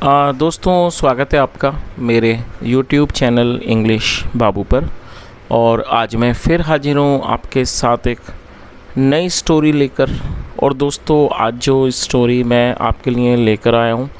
दोस्तों, स्वागत है आपका मेरे YouTube चैनल इंग्लिश बाबू पर। और आज मैं फिर हाजिर हूँ आपके साथ एक नई स्टोरी लेकर। और दोस्तों, आज जो स्टोरी मैं आपके लिए लेकर आया हूँ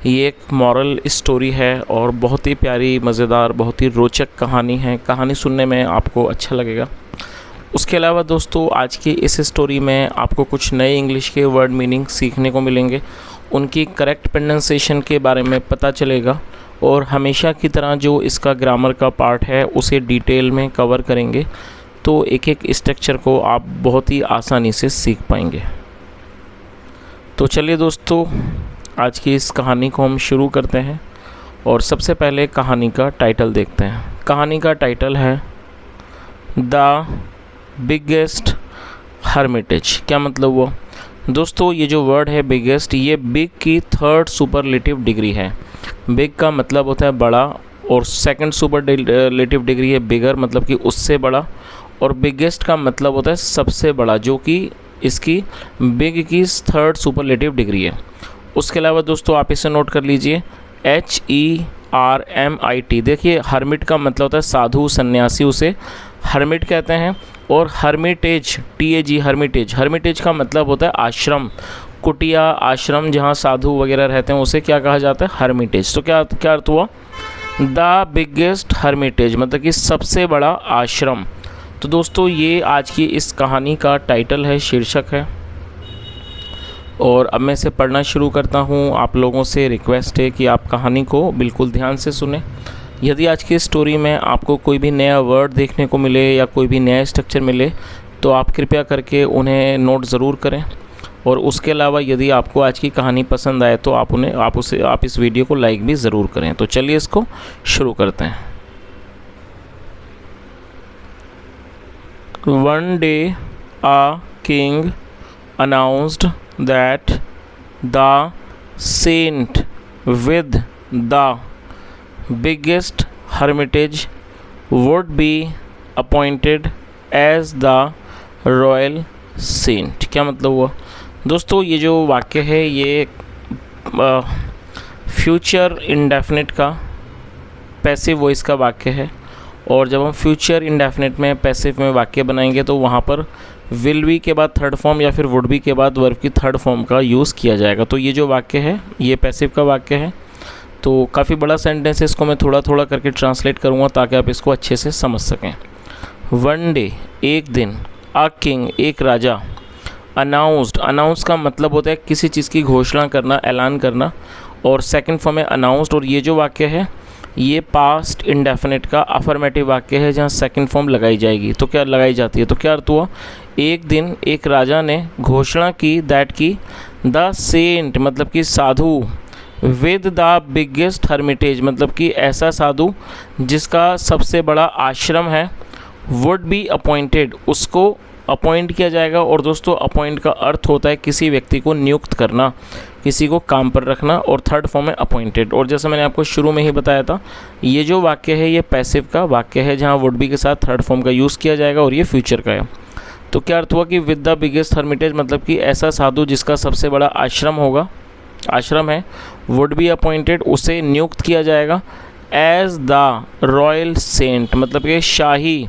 ये एक मॉरल स्टोरी है और बहुत ही प्यारी, मज़ेदार, बहुत ही रोचक कहानी है। कहानी सुनने में आपको अच्छा लगेगा। उसके अलावा दोस्तों, आज की इस स्टोरी में आपको कुछ नए इंग्लिश के वर्ड मीनिंग सीखने को मिलेंगे, उनकी करेक्ट प्रोनाउंसिएशन के बारे में पता चलेगा और हमेशा की तरह जो इसका ग्रामर का पार्ट है उसे डिटेल में कवर करेंगे, तो एक एक स्ट्रक्चर को आप बहुत ही आसानी से सीख पाएंगे। तो चलिए दोस्तों, आज की इस कहानी को हम शुरू करते हैं और सबसे पहले कहानी का टाइटल देखते हैं। कहानी का टाइटल है द बिगेस्ट हर्मिटेज। क्या मतलब हुआ दोस्तों? ये जो वर्ड है बिगेस्ट, ये बिग की थर्ड सुपरलेटिव डिग्री है। बिग का मतलब होता है बड़ा और सेकंड सुपरलेटिव डिग्री है बिगर, मतलब कि उससे बड़ा। और बिगेस्ट का मतलब होता है सबसे बड़ा, जो कि इसकी बिग की थर्ड सुपरलेटिव डिग्री है। उसके अलावा दोस्तों, आप इसे नोट कर लीजिए, HERMIT। देखिए, हर्मिट का मतलब होता है साधु, सन्यासी, उसे हर्मिट कहते हैं। और हर्मिटेज, TAG, हर्मिटेज। हर्मिटेज का मतलब होता है आश्रम, कुटिया, आश्रम जहाँ साधु वगैरह रहते हैं, उसे क्या कहा जाता है? हर्मिटेज। तो क्या अर्थ हुआ? द बिगेस्ट हर्मिटेज, मतलब कि सबसे बड़ा आश्रम। तो दोस्तों, ये आज की इस कहानी का टाइटल है, शीर्षक है। और अब मैं इसे पढ़ना शुरू करता हूँ। आप लोगों से रिक्वेस्ट है कि आप कहानी को बिल्कुल ध्यान से सुने। यदि आज की स्टोरी में आपको कोई भी नया वर्ड देखने को मिले या कोई भी नया स्ट्रक्चर मिले तो आप कृपया करके उन्हें नोट ज़रूर करें। और उसके अलावा यदि आपको आज की कहानी पसंद आए तो आप इस वीडियो को लाइक भी ज़रूर करें। तो चलिए इसको शुरू करते हैं। One day a king announced that the saint with the biggest hermitage would be appointed as the royal saint। क्या मतलब हुआ दोस्तों? ये जो वाक्य है ये फ्यूचर इंडेफिनिट का पैसिव वॉइस का वाक्य है। और जब हम फ्यूचर इंडेफिनिट में पैसिव में वाक्य बनाएंगे तो वहाँ पर विल बी के बाद थर्ड फॉर्म या फिर वुड बी के बाद वर्ब की थर्ड फॉर्म का यूज़ किया जाएगा। तो ये जो वाक्य है ये पैसिव का वाक्य है। तो काफ़ी बड़ा सेंटेंस है, इसको मैं थोड़ा थोड़ा करके ट्रांसलेट करूँगा ताकि आप इसको अच्छे से समझ सकें। वन डे, एक दिन, अ किंग, एक राजा, अनाउंस्ड, अनाउंस का मतलब होता है किसी चीज़ की घोषणा करना, ऐलान करना, और सेकेंड फॉर्म है अनाउंस्ड। और ये जो वाक्य है ये पास्ट इंडेफिनिट का अफर्मेटिव वाक्य है जहाँ सेकंड फॉर्म लगाई जाएगी। तो क्या लगाई जाती है? तो क्या अर्थ हुआ? एक दिन एक राजा ने घोषणा की, दैट की द सेंट, मतलब कि साधु, विद द बिगेस्ट हर्मिटेज, मतलब कि ऐसा साधु जिसका सबसे बड़ा आश्रम है, वुड बी अपॉइंटेड, उसको अपॉइंट किया जाएगा। और दोस्तों, अपॉइंट का अर्थ होता है किसी व्यक्ति को नियुक्त करना, किसी को काम पर रखना, और थर्ड फॉर्म है अपॉइंटेड। और जैसा मैंने आपको शुरू में ही बताया था, ये जो वाक्य है ये पैसिव का वाक्य है जहाँ वुड बी के साथ थर्ड फॉर्म का यूज़ किया जाएगा, और ये फ्यूचर का है। तो क्या अर्थ हुआ कि विद द बिगेस्ट हर्मिटेज, मतलब कि ऐसा साधु जिसका सबसे बड़ा आश्रम है, वुड बी अपॉइंटेड, उसे नियुक्त किया जाएगा, एज द रॉयल सेंट, मतलब कि शाही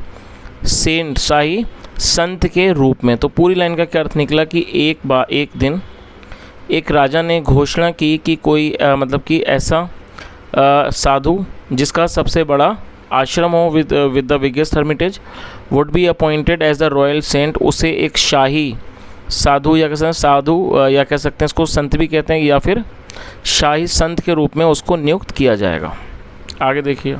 सेंट, शाही संत के रूप में। तो पूरी लाइन का क्या अर्थ निकला कि एक दिन एक राजा ने घोषणा की कि कोई मतलब कि ऐसा साधु जिसका सबसे बड़ा आश्रम हो, with the biggest hermitage, would be appointed as the royal saint, उसे एक शाही साधु या कह सकते हैं इसको संत भी कहते हैं, या फिर शाही संत के रूप में उसको नियुक्त किया जाएगा। आगे देखिए,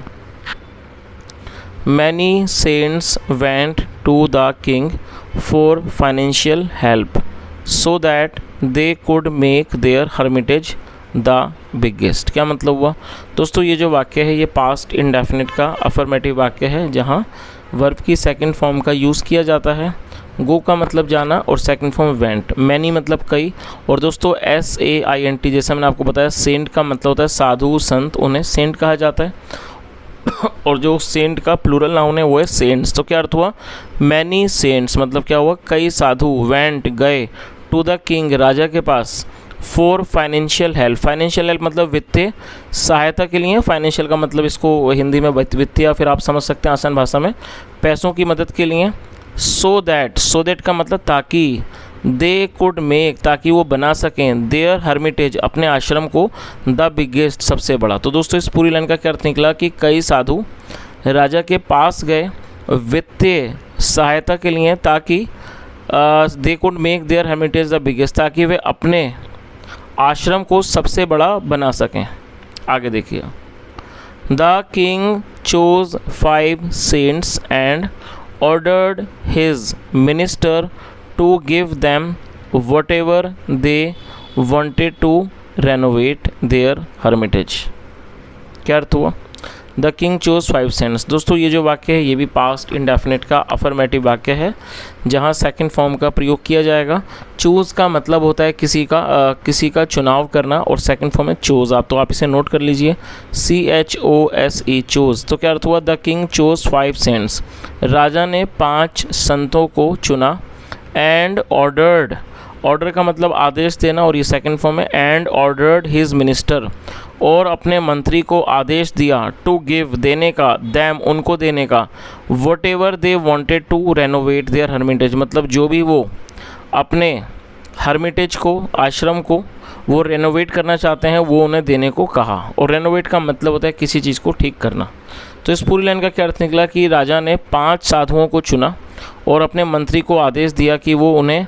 Many saints went to the king for financial help so that they could make their hermitage the biggest। क्या मतलब हुआ दोस्तों? ये जो वाक्य है ये पास्ट इंडेफिनिट का अफर्मेटिव वाक्य है जहाँ वर्ब की सेकंड फॉर्म का यूज़ किया जाता है। गो का मतलब जाना और सेकंड फॉर्म वेंट, मैनी मतलब कई। और दोस्तों, SAINT, जैसा मैंने आपको बताया, सेंट का मतलब होता है साधु, संत, उन्हें सेंट कहा जाता है। और जो सेंट का प्लूरल नाउन है वो है सेंट्स। तो क्या अर्थ हुआ? मैनी सेंट्स मतलब क्या हुआ? कई साधु, वेंट गए, टू द किंग राजा के पास, for financial help, financial help मतलब वित्तीय सहायता के लिए, फाइनेंशियल का मतलब इसको हिंदी में वित्तीय या फिर आप समझ सकते हैं आसान भाषा में पैसों की मदद के लिए। सो दैट का मतलब ताकि, दे कुड मेक ताकि वो बना सकें, देयर हर्मिटेज अपने आश्रम को, द बिगेस्ट सबसे बड़ा। तो दोस्तों इस पूरी लाइन का क्या अर्थ निकला कि कई साधु राजा के पास गए वित्तीय सहायता के लिए ताकि they could make their Hermitage the biggest, ताकि वे अपने आश्रम को सबसे बड़ा बना सकें। आगे देखिए, the king chose 5 saints and ordered his minister to give them whatever they wanted to renovate their hermitage। क्या अर्थ हुआ? The king chose 5 saints. दोस्तों ये जो वाक्य है ये भी पास्ट इंडेफिनिट का अफर्मेटिव वाक्य है जहाँ सेकंड फॉर्म का प्रयोग किया जाएगा। चूज़ का मतलब होता है किसी का चुनाव करना, और सेकंड फॉर्म है चोज। आप इसे नोट कर लीजिए, CHOSE चोज। तो क्या अर्थ हुआ? द किंग चोज 5 सेंट्स, राजा ने 5 संतों को चुना। एंड ऑर्डर का मतलब आदेश देना, और ये सेकंड फॉर्म है। एंड ऑर्डर्ड हिज मिनिस्टर, और अपने मंत्री को आदेश दिया, टू गिव देने का, दैम उनको देने का, whatever they wanted to renovate their hermitage मतलब जो भी वो अपने हर्मिटेज को, आश्रम को वो रेनोवेट करना चाहते हैं वो उन्हें देने को कहा। और रेनोवेट का मतलब होता है किसी चीज़ को ठीक करना। तो इस पूरी लाइन का क्या अर्थ निकला कि राजा ने 5 साधुओं को चुना और अपने मंत्री को आदेश दिया कि वो उन्हें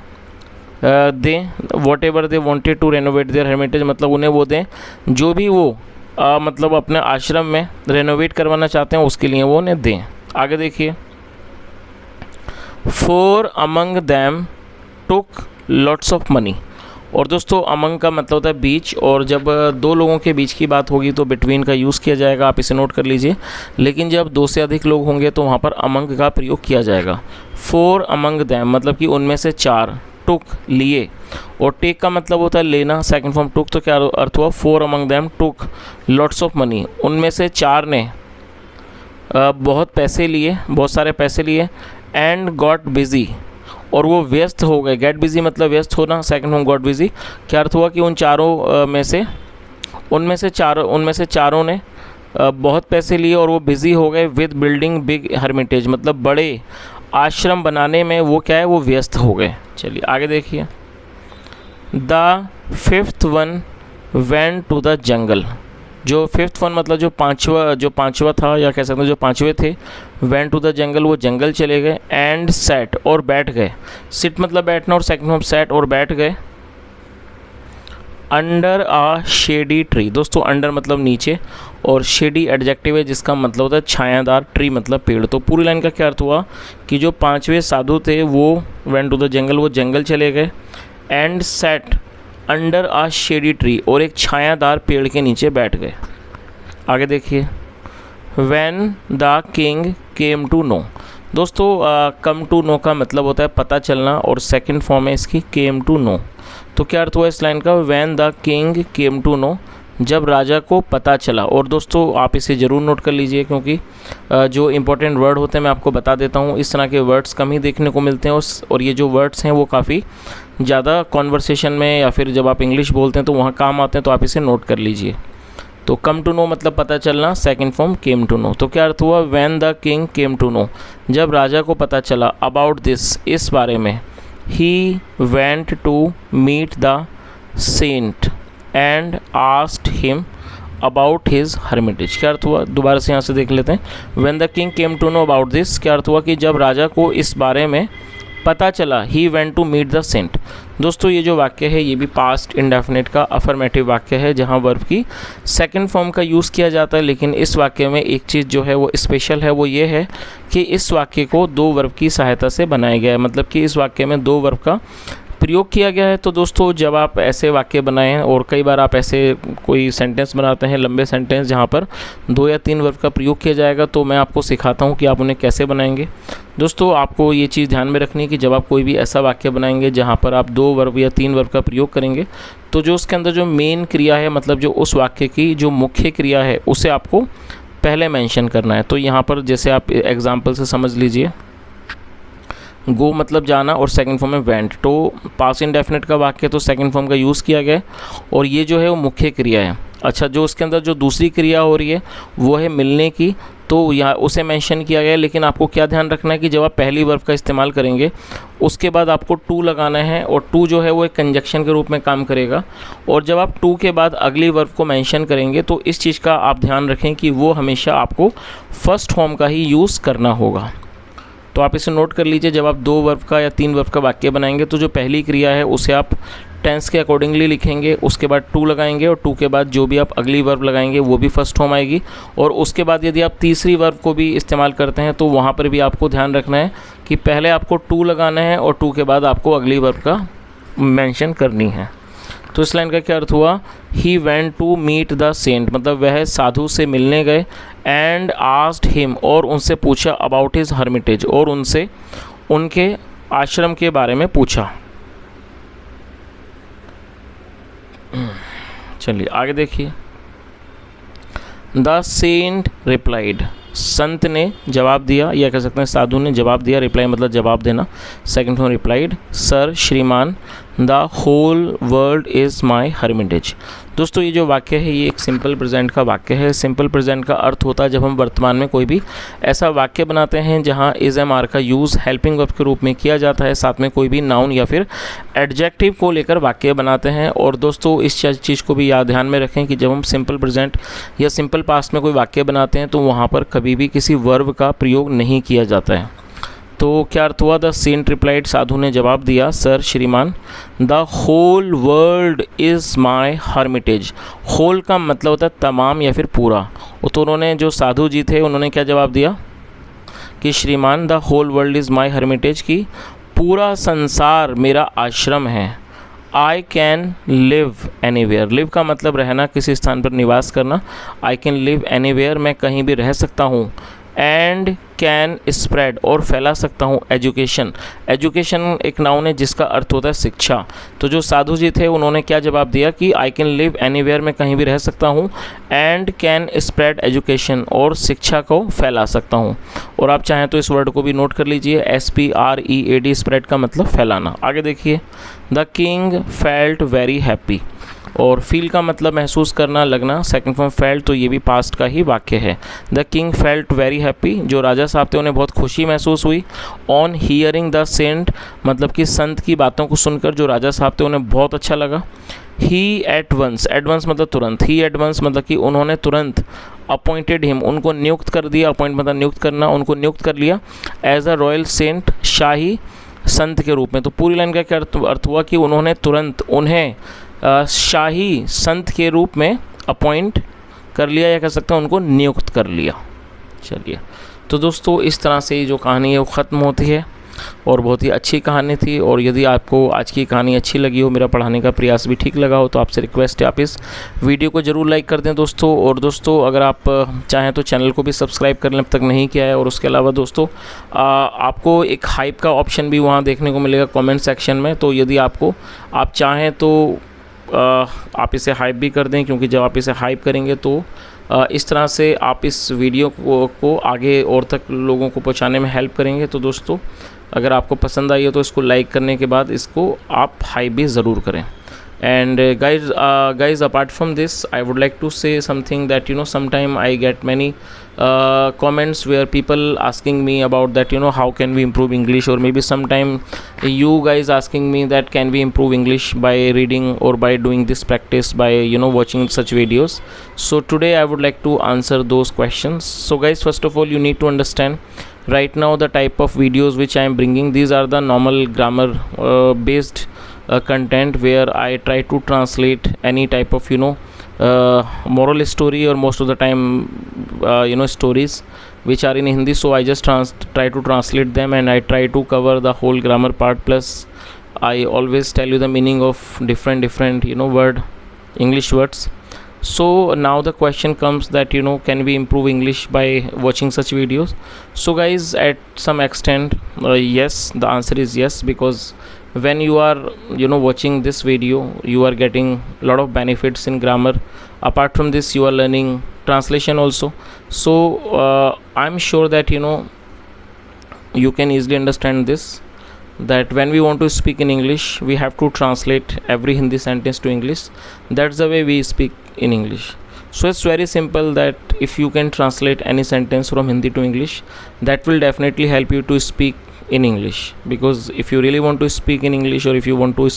दें, whatever they wanted to renovate their hermitage मतलब उन्हें वो दें जो भी वो मतलब अपने आश्रम में रेनोवेट करवाना चाहते हैं उसके लिए वो उन्हें दें। आगे देखिए, 4 among them took lots of money. और दोस्तों अमंग का मतलब होता है बीच, और जब 2 लोगों के बीच की बात होगी तो बिटवीन का यूज़ किया जाएगा, आप इसे नोट कर लीजिए। लेकिन जब 2 से अधिक लोग होंगे तो वहाँ पर अमंग का प्रयोग किया जाएगा। 4 अमंग दैम मतलब कि उनमें से 4, टुक लिए, और टेक का मतलब होता है लेना, सेकंड फॉर्म टुक। तो क्या अर्थ हुआ? 4 among them took lots of money, उनमें से 4 ने बहुत पैसे लिए, बहुत सारे पैसे लिए। एंड गॉट बिजी, और वो व्यस्त हो गए। गेट बिजी मतलब व्यस्त होना, सेकंड फॉर्म गॉट बिजी। क्या अर्थ हुआ कि उनमें से चारों ने बहुत पैसे लिए और वो बिज़ी हो गए विद बिल्डिंग बिग हर्मिटेज मतलब बड़े आश्रम बनाने में वो क्या है, वो व्यस्त हो गए। चलिए आगे देखिए, the 5th one went to the jungle. जो 5th वन मतलब जो पांचवा था, या कह सकते हैं जो 5वें थे, वेंट टू द जंगल वो जंगल चले गए। एंड सेट और बैठ गए, सिट मतलब बैठना और सेकंड फॉर्म सेट और बैठ गए। अंडर आ शेडी ट्री, दोस्तों अंडर मतलब नीचे और शेडी एडजेक्टिव है जिसका मतलब होता है छायादार, ट्री मतलब पेड़। तो पूरी लाइन का क्या अर्थ हुआ कि जो 5वें साधु थे वो वेंट टू द जंगल वो जंगल चले गए। And sat under a shady tree और एक छायादार पेड़ के नीचे बैठ गए। आगे देखिए, when the king came to know. दोस्तों कम टू नो का मतलब होता है पता चलना, और सेकंड फॉर्म है इसकी केम टू नो। तो क्या अर्थ हुआ इस लाइन का? When the king came to know, जब राजा को पता चला। और दोस्तों आप इसे ज़रूर नोट कर लीजिए क्योंकि जो इंपॉर्टेंट वर्ड होते हैं मैं आपको बता देता हूँ, इस तरह के वर्ड्स कम ही देखने को मिलते हैं। और ये जो वर्ड्स हैं वो काफ़ी ज़्यादा कॉन्वर्सेशन में या फिर जब आप इंग्लिश बोलते हैं तो वहाँ काम आते हैं, तो आप इसे नोट कर लीजिए। तो कम टू नो मतलब पता चलना, second form came to know. तो क्या अर्थ हुआ? When the king came to know, जब राजा को पता चला, अबाउट दिस इस बारे में, he went to meet the saint and asked him about his hermitage. क्या अर्थ हुआ? दोबारा से यहाँ से देख लेते हैं। When the king came to know about this, क्या अर्थ हुआ कि जब राजा को इस बारे में पता चला, he went to meet the saint. दोस्तों ये जो वाक्य है ये भी पास्ट इंडेफिनिट का अफर्मेटिव वाक्य है जहाँ वर्ब की सेकंड फॉर्म का यूज़ किया जाता है। लेकिन इस वाक्य में एक चीज़ जो है वो स्पेशल है, वो ये है कि इस वाक्य को 2 वर्ब की सहायता से बनाया गया है, मतलब कि इस वाक्य में 2 वर्ब का प्रयोग किया गया है। तो दोस्तों जब आप ऐसे वाक्य बनाएं, और कई बार आप ऐसे कोई सेंटेंस बनाते हैं, लंबे सेंटेंस जहाँ पर 2 या 3 वर्ब का प्रयोग किया जाएगा, तो मैं आपको सिखाता हूँ कि आप उन्हें कैसे बनाएंगे। दोस्तों आपको ये चीज़ ध्यान में रखनी है कि जब आप कोई भी ऐसा वाक्य बनाएंगे जहाँ पर आप 2 वर्ब या 3 वर्ब का प्रयोग करेंगे, तो जो उसके अंदर जो मेन क्रिया है, मतलब जो उस वाक्य की जो मुख्य क्रिया है, उसे आपको पहले मेंशन करना है। तो यहाँ पर जैसे आप एग्जाम्पल से समझ लीजिए, गो मतलब जाना, और सेकंड फॉर्म में वेंट। तो पास्ट इंडेफिनिट का वाक्य तो सेकंड फॉर्म का यूज़ किया गया है, और ये जो है वो मुख्य क्रिया है। अच्छा, जो उसके अंदर जो दूसरी क्रिया हो रही है वो है मिलने की, तो यहाँ उसे मेंशन किया गया है। लेकिन आपको क्या ध्यान रखना है कि जब आप पहली वर्ब का इस्तेमाल करेंगे उसके बाद आपको टू लगाना है, और टू जो है वो एक कंजक्शन के रूप में काम करेगा। और जब आप टू के बाद अगली वर्ब को मेंशन करेंगे तो इस चीज़ का आप ध्यान रखें कि वो हमेशा आपको फर्स्ट फॉर्म का ही यूज़ करना होगा। तो आप इसे नोट कर लीजिए, जब आप दो वर्ब का या तीन वर्ब का वाक्य बनाएंगे तो जो पहली क्रिया है उसे आप टेंस के अकॉर्डिंगली लिखेंगे, उसके बाद टू लगाएंगे, और टू के बाद जो भी आप अगली वर्ब लगाएंगे वो भी फर्स्ट फॉर्म आएगी। और उसके बाद यदि आप तीसरी वर्ब को भी इस्तेमाल करते हैं तो वहाँ पर भी आपको ध्यान रखना है कि पहले आपको टू लगाना है और टू के बाद आपको अगली वर्ब का मेंशन करनी है। तो इस लाइन का क्या अर्थ हुआ? He went to meet the saint, मतलब वह साधु से मिलने गए, एंड आस्क्ड हिम, और उनसे पूछा, अबाउट हिज हर्मिटेज, और उनसे उनके आश्रम के बारे में पूछा। चलिए आगे देखिए। द सेंट रिप्लाइड, संत ने जवाब दिया, या कह सकते हैं साधु ने जवाब दिया। रिप्लाई मतलब जवाब देना, सेकंड फॉर्म रिप्लाइड। सर, श्रीमान, the whole world is my hermitage. दोस्तों ये जो वाक्य है ये एक सिंपल प्रेजेंट का वाक्य है। सिंपल प्रेजेंट का अर्थ होता है जब हम वर्तमान में कोई भी ऐसा वाक्य बनाते हैं जहां इज एम आर का यूज़ हेल्पिंग वर्ब के रूप में किया जाता है, साथ में कोई भी नाउन या फिर एडजेक्टिव को लेकर वाक्य बनाते हैं। और दोस्तों इस चीज़ को भी याद ध्यान में रखें कि जब हम सिंपल प्रेजेंट या सिंपल पास्ट में कोई वाक्य बनाते हैं तो वहाँ पर कभी भी किसी वर्ब का प्रयोग नहीं किया जाता है। तो क्या अर्थ हुआ? द सेंट रिप्लाइड, साधु ने जवाब दिया, सर, श्रीमान, the whole world is my hermitage. Whole का मतलब होता है तमाम या फिर पूरा। तो उन्होंने, जो साधु जी थे, उन्होंने क्या जवाब दिया कि श्रीमान, the whole world is my hermitage, की पूरा संसार मेरा आश्रम है। I can live anywhere, live का मतलब रहना, किसी स्थान पर निवास करना। आई कैन लिव एनीवेयर, मैं कहीं भी रह सकता हूँ। एंड कैन स्प्रेड, और फैला सकता हूँ। एजुकेशन, एजुकेशन एक नाउन है जिसका अर्थ होता है शिक्षा। तो जो साधु जी थे उन्होंने क्या जवाब दिया कि आई कैन लिव एनीवेयर, मैं कहीं भी रह सकता हूँ। एंड कैन स्प्रेड एजुकेशन, और शिक्षा को फैला सकता हूँ। और आप चाहें तो इस वर्ड को भी नोट कर लीजिए, SPREAD, स्प्रेड का मतलब फैलाना। आगे देखिए। The king felt very happy, और फील का मतलब महसूस करना, लगना, सेकंड फॉर्म फेल्ट, तो ये भी पास्ट का ही वाक्य है। The king felt very happy, जो राजा साहब थे उन्हें बहुत खुशी महसूस हुई। ऑन हियरिंग द सेंट, मतलब कि संत की बातों को सुनकर जो राजा साहब थे उन्हें बहुत अच्छा लगा। ही एट वंस, एडवांस मतलब तुरंत, ही एडवांस मतलब कि उन्होंने तुरंत, अपॉइंटेड हिम, उनको नियुक्त कर दिया, अपॉइंट मतलब नियुक्त करना, उनको नियुक्त कर लिया, एज अ रॉयल सेंट, शाही संत के रूप में। तो पूरी लाइन का क्या अर्थ हुआ कि उन्होंने तुरंत उन्हें शाही संत के रूप में अपॉइंट कर लिया, या कह सकते हैं उनको नियुक्त कर लिया। चलिए, तो दोस्तों इस तरह से ये जो कहानी है वो ख़त्म होती है, और बहुत ही अच्छी कहानी थी। और यदि आपको आज की कहानी अच्छी लगी हो, मेरा पढ़ाने का प्रयास भी ठीक लगा हो, तो आपसे रिक्वेस्ट है आप इस वीडियो को ज़रूर लाइक कर दें दोस्तों। और दोस्तों अगर आप चाहें तो चैनल को भी सब्सक्राइब कर लें, अब तक नहीं किया है। और उसके अलावा दोस्तों आपको एक हाइप का ऑप्शन भी वहाँ देखने को मिलेगा कमेंट सेक्शन में, तो यदि आप चाहें तो आप इसे हाइप भी कर दें, क्योंकि जब आप इसे हाइप करेंगे तो इस तरह से आप इस वीडियो को आगे और तक लोगों को पहुंचाने में हेल्प करेंगे। तो दोस्तों अगर आपको पसंद आई हो तो इसको लाइक करने के बाद इसको आप हाइप भी ज़रूर करें। And guys, apart from this, I would like to say something that sometime I get many comments where people asking me about that, how can we improve English, or maybe sometime you guys asking me that can we improve English by reading or by doing this practice by watching such videos. So today I would like to answer those questions. So guys, first of all, you need to understand right now the type of videos which I am bringing. These are the normal grammar based content where I try to translate any type of moral story, or most of the time stories which are in Hindi. So I just try to translate them, and I try to cover the whole grammar part, plus I always tell you the meaning of different English words. So now the question comes that can we improve English by watching such videos? So guys, at some extent yes, the answer is yes, because when you are watching this video, you are getting a lot of benefits in grammar. Apart from this, you are learning translation also. So I'm sure that you can easily understand this. that when we want to speak in English, we have to translate every Hindi sentence to English. That's the way we speak in English. So it's very simple that if you can translate any sentence from Hindi to English, that will definitely help you to speak in English. Because if you really want to speak in English, or if you want to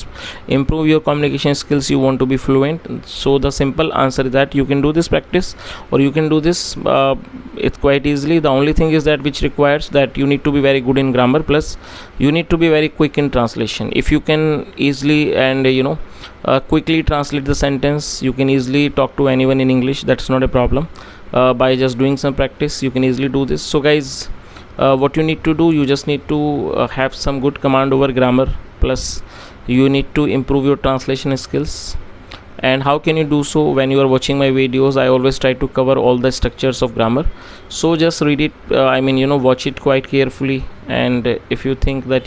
improve your communication skills, you want to be fluent, so the simple answer is that you can do this practice, or you can do this it's quite easily. The only thing is that which requires that you need to be very good in grammar, plus you need to be very quick in translation. If you can easily and quickly translate the sentence, you can easily talk to anyone in English. That's not a problem. By just doing some practice, you can easily do this. So guys, what you need to do, you just need to have some good command over grammar, plus you need to improve your translation skills. And how can you do so? When you are watching my videos, I always try to cover all the structures of grammar. So just read it, watch it quite carefully, and if you think that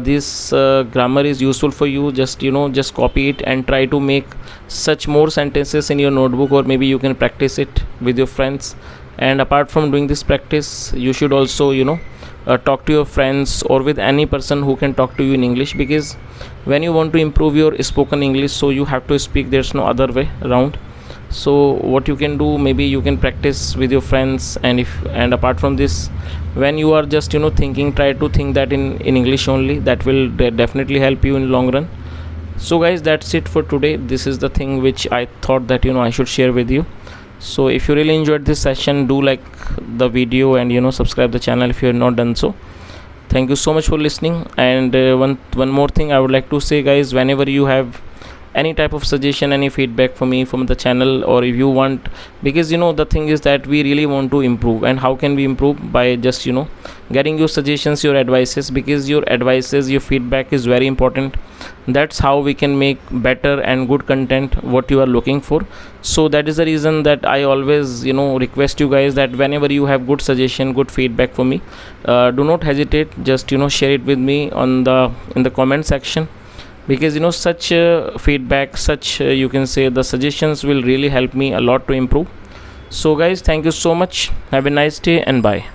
this grammar is useful for you, just copy it and try to make such more sentences in your notebook, or maybe you can practice it with your friends. And apart from doing this practice, you should also talk to your friends or with any person who can talk to you in English, because when you want to improve your spoken English, so you have to speak, there's no other way around. So what you can do, maybe you can practice with your friends, and apart from this, when you are just thinking, try to think that in English only. That will definitely help you in long run. So guys, that's it for today. This is the thing which I thought that I should share with you. So if you really enjoyed this session, do like the video and subscribe the channel if you have not done so. Thank you so much for listening. And one more thing I would like to say, guys, whenever you have any type of suggestion, any feedback for me from the channel, or if you want, because the thing is that we really want to improve. And how can we improve? By just getting your suggestions, your advices, because your advices, your feedback is very important. That's how we can make better and good content what you are looking for. So that is the reason that I always request you guys that whenever you have good suggestion, good feedback for me, do not hesitate, just share it with me in the comment section, because such feedback, such you can say the suggestions will really help me a lot to improve. So guys, thank you so much. Have a nice day and bye.